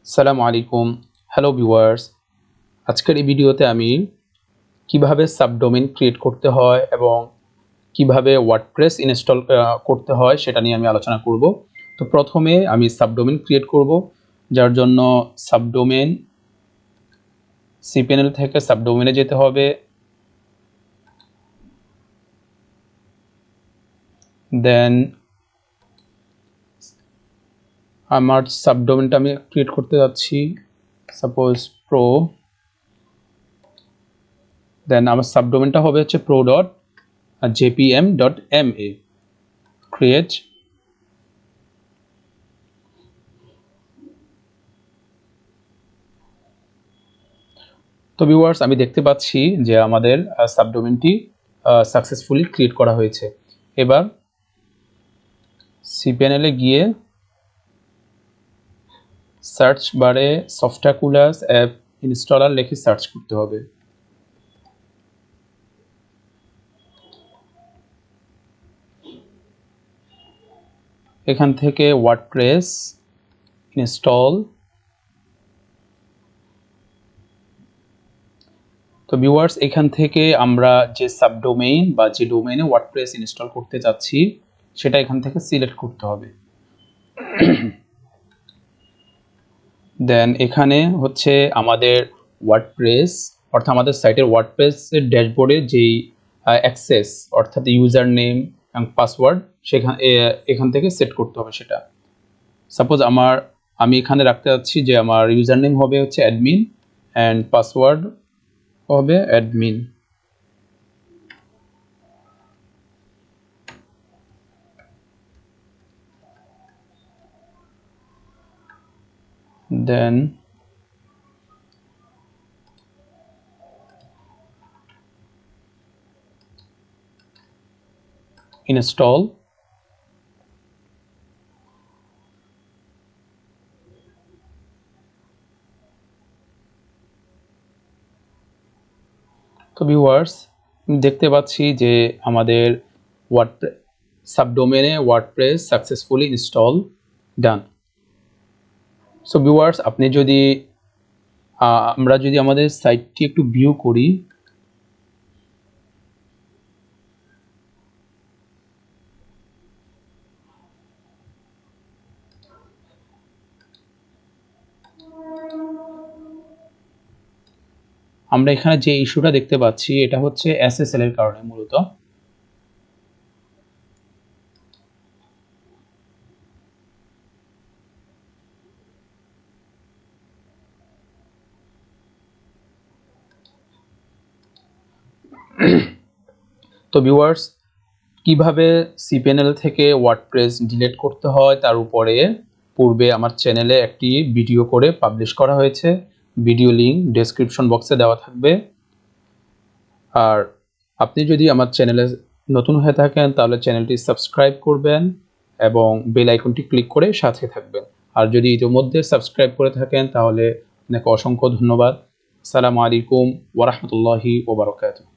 আসসালামু আলাইকুম। Hello viewers, আজকের এই ভিডিওতে আমি কিভাবে সাবডোমেইন ক্রিয়েট করতে হয় এবং কিভাবে ওয়ার্ডপ্রেস ইনস্টল করতে হয় সেটা নিয়ে আমি আলোচনা করব। তো প্রথমে আমি সাবডোমেইন ক্রিয়েট করব, যার জন্য সাবডোমেইন সিপিএনএল থেকে সাবডোমেইনে যেতে হবে। দেন আমার সাবডোমেইনটা আমি ক্রিয়েট করতে যাচ্ছি, সাপোজ প্রো। দেন আমার সাবডোমেইনটা হবে হচ্ছে pro.jpm.ma। ক্রিয়েট। তো ভিউয়ার্স, আমি দেখতে পাচ্ছি যে আমাদের সাবডোমেইনটি সাকসেসফুলি ক্রিয়েট করা হয়েছে। এবার সিপিএনএল এ গিয়ে সার্চ বারে সফটাকুলাস অ্যাপ ইনস্টলার লিখে সার্চ করতে হবে। এখান থেকে ওয়ার্ডপ্রেস ইনস্টল। তো ভিউয়ার্স, এখান থেকে আমরা যে সাবডোমেইন বা যে ডোমেইনে ওয়ার্ডপ্রেস ইনস্টল করতে যাচ্ছি সেটা এখান থেকে সিলেক্ট করতে হবে। দেন এখানে হচ্ছে আমাদের ওয়ার্ডপ্রেস, অর্থাৎ আমাদের সাইটের ওয়ার্ডপ্রেসের ড্যাশবোর্ডে যেই অ্যাক্সেস অর্থাৎ ইউজার নেম এবং পাসওয়ার্ড এখান থেকে সেট করতে হবে সেটা। সাপোজ আমি এখানে রাখতে যাচ্ছি যে আমার ইউজার নেম হবে হচ্ছে অ্যাডমিন অ্যান্ড পাসওয়ার্ড হবে অ্যাডমিন। Then install. তো ভিউয়ার্স, দেখতে পাচ্ছি যে আমাদের সাবডোমেনে WordPress successfully install done. So viewers, আমরা যদি আমাদের সাইটটি একটু ভিউ করি, আমরা এখানে যে ইস্যুটা দেখতে পাচ্ছি এটা হচ্ছে এসএসএল এর কারণে মূলত। তো ভিউয়ার্স, কিভাবে সিপিএনএল থেকে ওয়ার্ডপ্রেস ডিলিট করতে হয় তার উপরে পূর্বে আমার চ্যানেলে একটি ভিডিও করে পাবলিশ করা হয়েছে। ভিডিও লিঙ্ক ডেসক্রিপশন বক্সে দেওয়া থাকবে। আর আপনি যদি আমার চ্যানেলে নতুন হয়ে থাকেন তাহলে চ্যানেলটি সাবস্ক্রাইব করবেন এবং বেল আইকনটি ক্লিক করে সাথে থাকবেন। আর যদি ইতিমধ্যে সাবস্ক্রাইব করে থাকেন তাহলে আপনাকে অসংখ্য ধন্যবাদ। আসসালামু আলাইকুম ওয়া রাহমাতুল্লাহি ওয়া বারাকাতুহু।